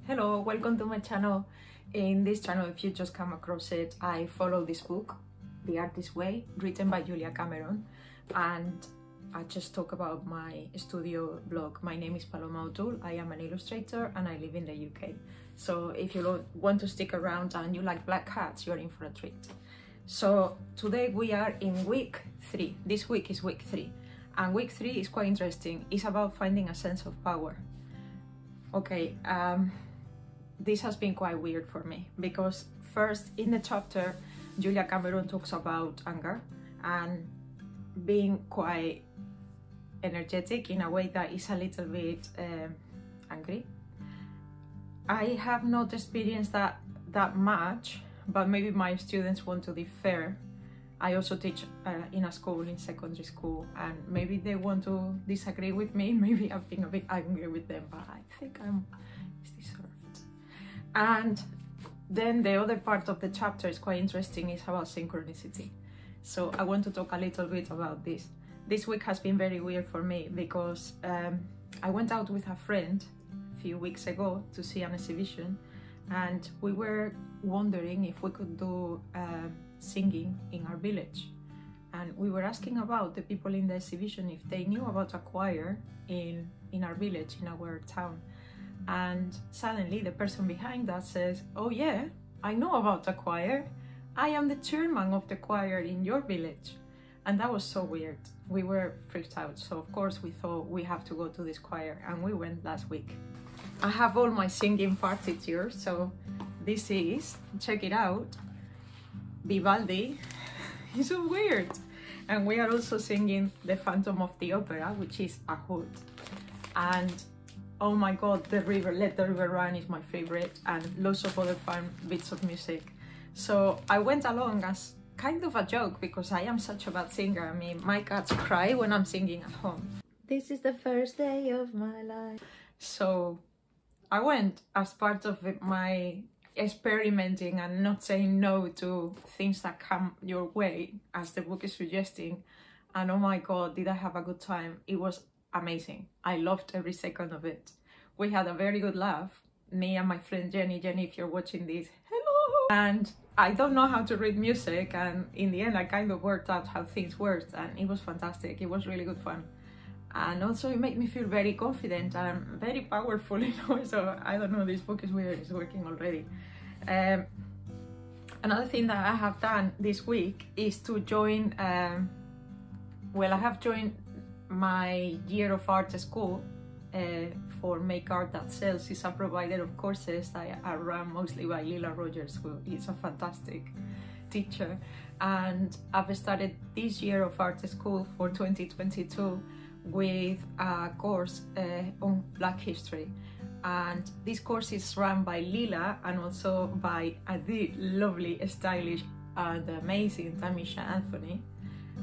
Hello, welcome to my channel. In this channel, if you just come across it, I follow this book, The Artist's Way, written by Julia Cameron, and I just talk about my studio blog. My name is Paloma O'Toole, I am an illustrator and I live in the UK. So if you want to stick around and you like black hats, you're in for a treat. So today we are in week 3. This week is week 3. And week 3 is quite interesting. It's about finding a sense of power. Okay, this has been quite weird for me because first in the chapter, Julia Cameron talks about anger and being quite energetic in a way that is a little bit angry. I have not experienced that much, but maybe my students want to differ. I also teach in a school, in secondary school, and maybe they want to disagree with me. Maybe I've been a bit angry with them, but I think it's deserved. And then the other part of the chapter is quite interesting, it's about synchronicity. So I want to talk a little bit about this. This week has been very weird for me because I went out with a friend a few weeks ago to see an exhibition, and we were wondering if we could do singing in our village, and we were asking about the people in the exhibition if they knew about a choir in our village, in our town. And suddenly the person behind us says, "Oh yeah, I know about a choir. I am the chairman of the choir in your village." And that was so weird. We were freaked out, so of course we thought we have to go to this choir, and we went last week. I have all my singing partiture, so this is, check it out, Vivaldi. It's so weird. And we are also singing the Phantom of the Opera, which is a hoot. And oh my god, the river, Let the River Run is my favorite, and lots of other fun bits of music. So I went along as kind of a joke because I am such a bad singer. I mean, my cats cry when I'm singing at home. This is the first day of my life. So I went as part of my experimenting and not saying no to things that come your way, as the book is suggesting. And oh my god, did I have a good time. It was amazing. I loved every second of it. We had a very good laugh, me and my friend Jenny. Jenny, if you're watching this, hello! And I don't know how to read music, and in the end I kind of worked out how things worked, and it was fantastic. It was really good fun. And also it made me feel very confident and very powerful, you know. So I don't know, this book is weird, it's working already. Another thing that I have done this week is to join, well, I have joined my Year of Art school for Make Art That Sells. It's a provider of courses that are run mostly by Lila Rogers, who is a fantastic teacher. And I've started this Year of Art school for 2022 with a course on Black History. And this course is run by Lila and also by the lovely, stylish and amazing Tamisha Anthony.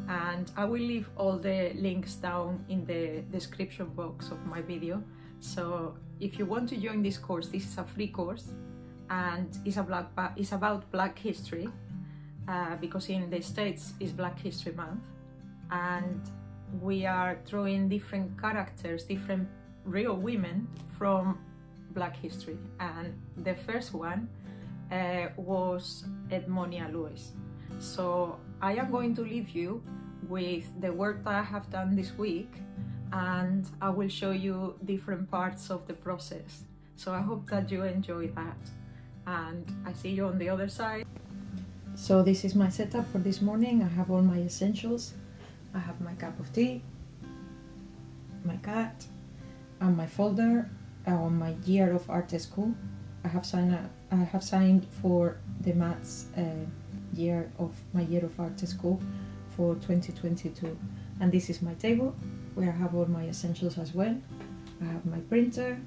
And I will leave all the links down in the description box of my video. So if you want to join this course, this is a free course, and it's about Black history, because in the States it's Black History Month, and we are drawing different characters, different real women from Black history. And the first one was Edmonia Lewis. So I am going to leave you with the work that I have done this week, and I will show you different parts of the process. So I hope that you enjoy that, and I see you on the other side. So this is my setup for this morning. I have all my essentials. I have my cup of tea, my cat, and my folder on my Year of Art school. I have signed for the maths year of my Year of Art school for 2022. And this is my table where I have all my essentials as well. I have my printer,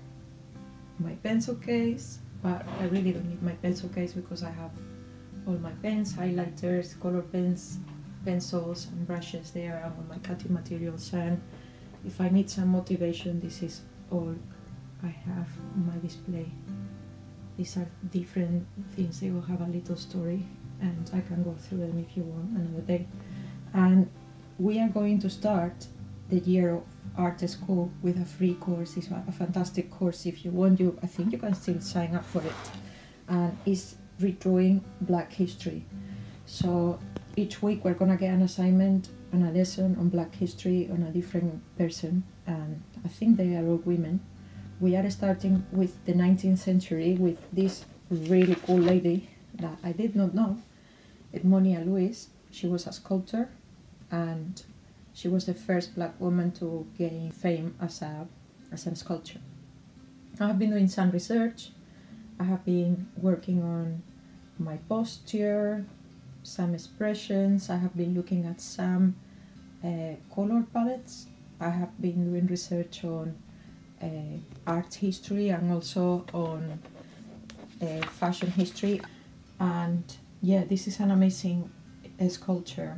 my pencil case, but I really don't need my pencil case because I have all my pens, highlighters, color pens, pencils and brushes there, and all my cutting materials. And if I need some motivation, this is all I have on my display. These are different things, they will have a little story, and I can go through them if you want another day. And we are going to start the Year of art school with a free course. It's a fantastic course. If you want, I think you can still sign up for it. And it's Redrawing Black History. So each week we're gonna get an assignment and a lesson on Black history on a different person, and I think they are all women. We are starting with the 19th century with this really cool lady that I did not know, Edmonia Lewis. She was a sculptor, and she was the first Black woman to gain fame as a sculptor. I have been doing some research. I have been working on my posture, some expressions. I have been looking at some color palettes. I have been doing research on art history and also on fashion history. And yeah, this is an amazing sculpture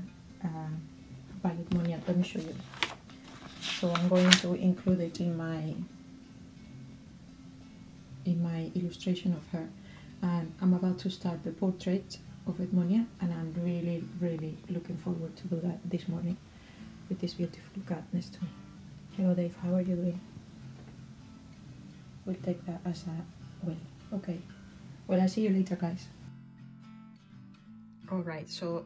by Edmonia. Let me show you. So I'm going to include it in my illustration of her. And I'm about to start the portrait of Edmonia, and I'm really, really looking forward to do that this morning with this beautiful cat next to me. Hello Dave, how are you doing? We'll take that as a well. Okay. Well, I'll see you later, guys. Alright, so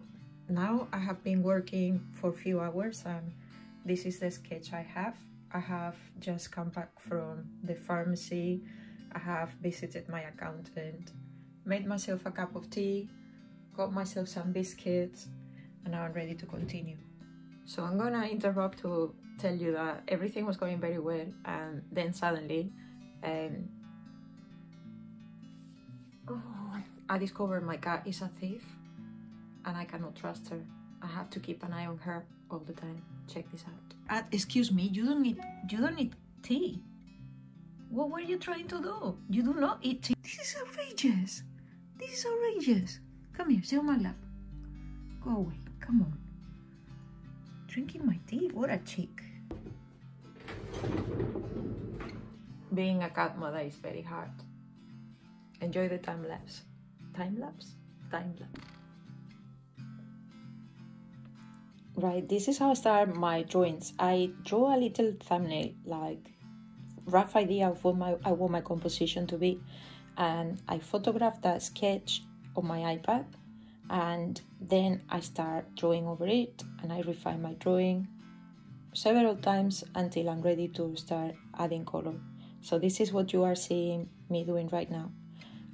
now I have been working for a few hours, and this is the sketch I have. I have just come back from the pharmacy. I have visited my accountant, made myself a cup of tea, got myself some biscuits, and now I'm ready to continue. So I'm gonna interrupt to tell you that everything was going very well, and then suddenly I discovered my cat is a thief, and I cannot trust her. I have to keep an eye on her all the time. Check this out. Excuse me, you don't need tea. What were you trying to do? You do not eat tea. This is outrageous. This is outrageous. Come here, sit on my lap. Go away, come on. Drinking my tea, what a chick. Being a cat mother is very hard. Enjoy the time lapse. Time lapse? Time lapse. Right, this is how I start my drawings. I draw a little thumbnail, like rough idea of what I want my composition to be, and I photograph that sketch on my iPad, and then I start drawing over it, and I refine my drawing several times until I'm ready to start adding color. So this is what you are seeing me doing right now.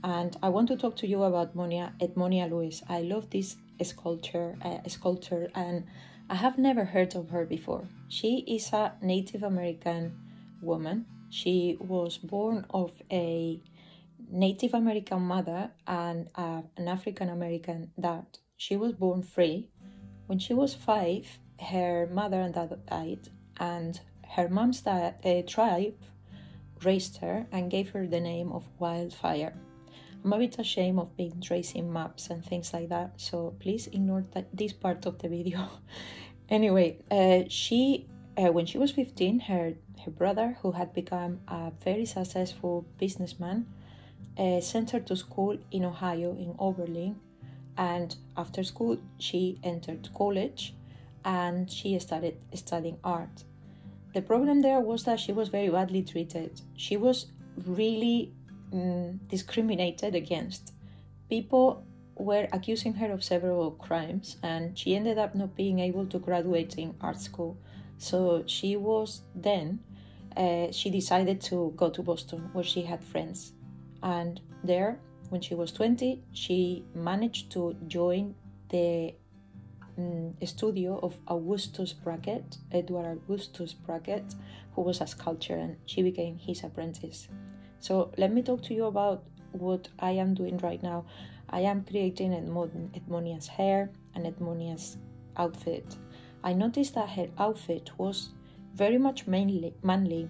And I want to talk to you about Edmonia Lewis. I love this sculptor, and I have never heard of her before. She is a Native American woman. She was born of a Native American mother and an African American dad. She was born free. When she was 5, her mother and dad died, and her mom's tribe raised her and gave her the name of Wildfire. I'm a bit ashamed of being tracing maps and things like that, so please ignore this part of the video. Anyway, when she was 15, her brother, who had become a very successful businessman, sent her to school in Ohio, in Oberlin, and after school she entered college and she started studying art. The problem there was that she was very badly treated. She was really discriminated against. People were accusing her of several crimes, and she ended up not being able to graduate in art school. So she decided to go to Boston, where she had friends. And there, when she was 20, she managed to join the studio of Edward Augustus Brackett, who was a sculptor, and she became his apprentice. So let me talk to you about what I am doing right now. I am creating Edmonia's hair and Edmonia's outfit. I noticed that her outfit was very much manly.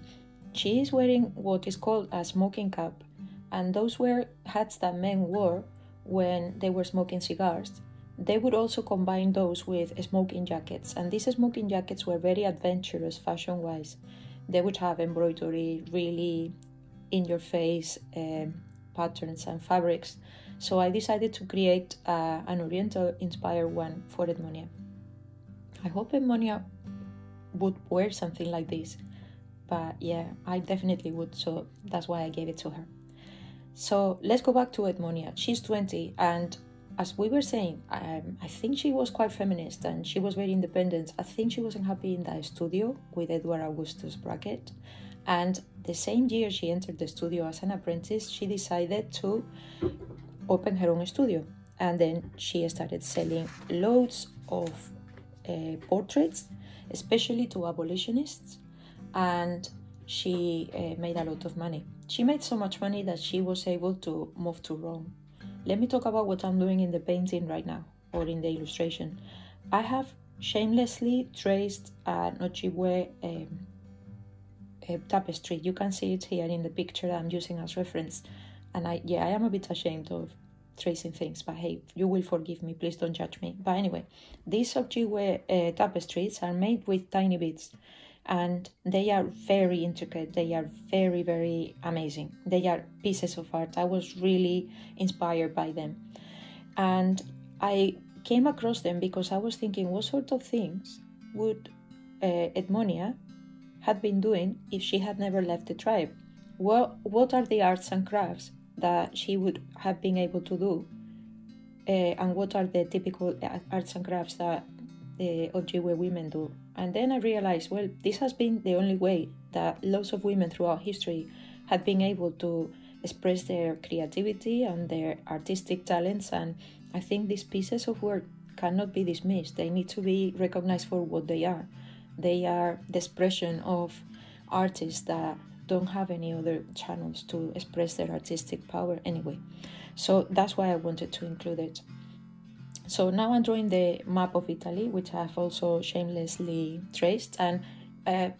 She is wearing what is called a smoking cap, and those were hats that men wore when they were smoking cigars. They would also combine those with smoking jackets, and these smoking jackets were very adventurous fashion-wise. They would have embroidery, really in-your-face patterns and fabrics. So I decided to create an Oriental-inspired one for Edmonia. I hope Edmonia would wear something like this. but yeah, I definitely would, so that's why I gave it to her. So let's go back to Edmonia. She's 20, and as we were saying, I think she was quite feminist and she was very independent. I think she wasn't happy in the studio with Edward Augustus Brackett, and the same year she entered the studio as an apprentice, she decided to open her own studio, and then she started selling loads of portraits, especially to abolitionists, and she made a lot of money. She made so much money that she was able to move to Rome. Let me talk about what I'm doing in the painting right now, or in the illustration. I have shamelessly traced an Objewer tapestry. You can see it here in the picture that I'm using as reference. And I am a bit ashamed of tracing things, but hey, you will forgive me, please don't judge me. But anyway, these Objewer tapestries are made with tiny bits, and they are very intricate. They are very, very amazing. They are pieces of art. I was really inspired by them, and I came across them because I was thinking, what sort of things would Edmonia had been doing if she had never left the tribe? What are the arts and crafts that she would have been able to do, and what are the typical arts and crafts that Objewer women do? And then I realized, well, this has been the only way that lots of women throughout history had been able to express their creativity and their artistic talents, and I think these pieces of work cannot be dismissed. They need to be recognized for what they are. They are the expression of artists that don't have any other channels to express their artistic power anyway. So that's why I wanted to include it. So now I'm drawing the map of Italy, which I've also shamelessly traced, and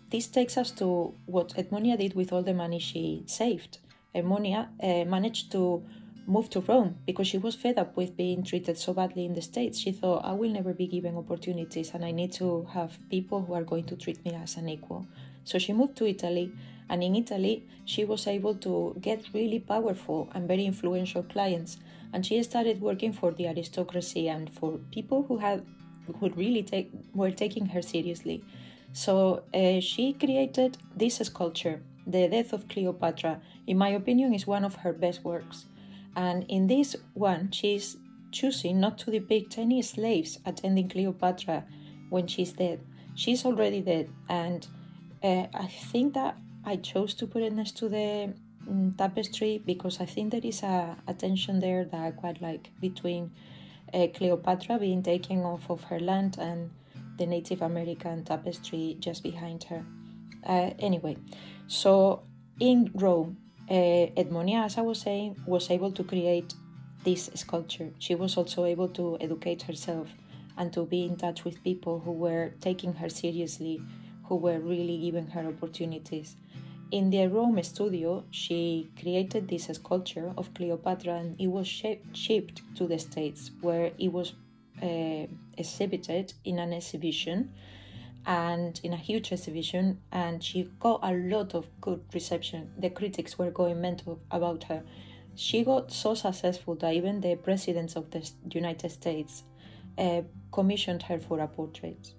this takes us to what Edmonia did with all the money she saved. Edmonia managed to move to Rome because she was fed up with being treated so badly in the States. She thought, I will never be given opportunities and I need to have people who are going to treat me as an equal. So she moved to Italy, and in Italy she was able to get really powerful and very influential clients, and she started working for the aristocracy and for people who really were taking her seriously. So she created this sculpture, the Death of Cleopatra. In my opinion, is one of her best works. And in this one, she's choosing not to depict any slaves attending Cleopatra when she's dead. She's already dead, and I think that I chose to put it next to the tapestry because I think there is a tension there that I quite like between Cleopatra being taken off of her land and the Native American tapestry just behind her. Anyway, so in Rome, Edmonia, as I was saying, was able to create this sculpture. She was also able to educate herself and to be in touch with people who were taking her seriously, who were really giving her opportunities. In the Rome studio, she created this sculpture of Cleopatra, and it was shipped to the States, where it was exhibited in an exhibition, and in a huge exhibition, and she got a lot of good reception. The critics were going mental about her. She got so successful that even the presidents of the United States commissioned her for a portrait.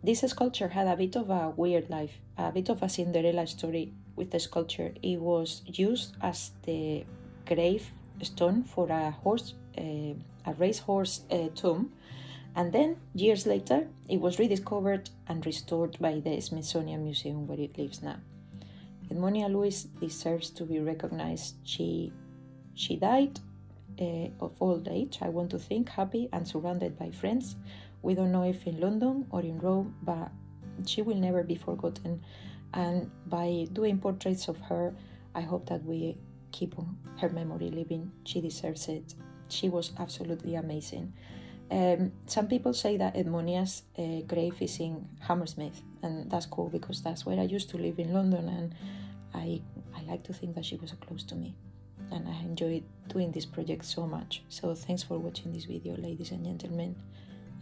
This sculpture had a bit of a weird life, a bit of a Cinderella story with the sculpture. It was used as the gravestone for a racehorse tomb, and then years later it was rediscovered and restored by the Smithsonian Museum, where it lives now. Edmonia Lewis deserves to be recognized. She died of old age, I want to think, happy and surrounded by friends. We don't know if in London or in Rome, but she will never be forgotten. And by doing portraits of her, I hope that we keep her memory living. She deserves it. She was absolutely amazing. Some people say that Edmonia's grave is in Hammersmith, and that's cool because that's where I used to live in London, and I like to think that she was close to me, and I enjoyed doing this project so much. So thanks for watching this video, ladies and gentlemen,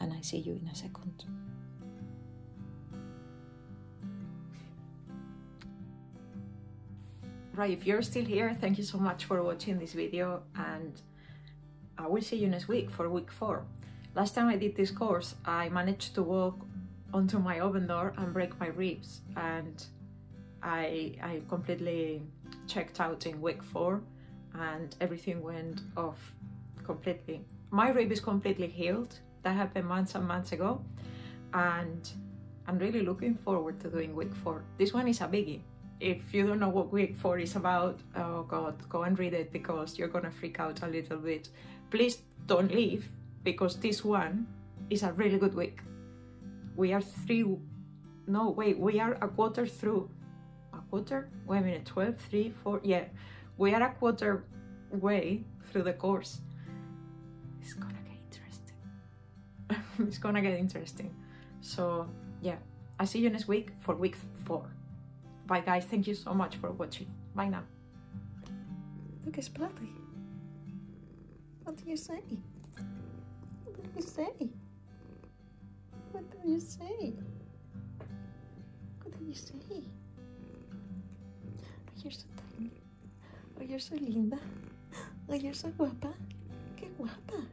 and I see you in a second. Right, if you're still here, thank you so much for watching this video, and I will see you next week for week 4. Last time I did this course, I managed to walk onto my oven door and break my ribs, and I completely checked out in week 4 and everything went off completely. My rib is completely healed. That happened months and months ago, and I'm really looking forward to doing week 4. This one is a biggie. If you don't know what week 4 is about, oh god, go and read it because you're gonna freak out a little bit. Please don't leave, because this one is a really good week. We are we are a quarter through. A quarter? Wait a minute, 12, 3, 4, yeah. We are a quarter way through the course. It's gonna get interesting. It's gonna get interesting. So yeah, I'll see you next week for week 4. Bye guys, thank you so much for watching. Bye now. Look, it's bloody. What do you say? What do you say? What do you say? What do you say? Oh, you're so tiny. Oh, you're so linda. Oh, you're so guapa. Qué guapa.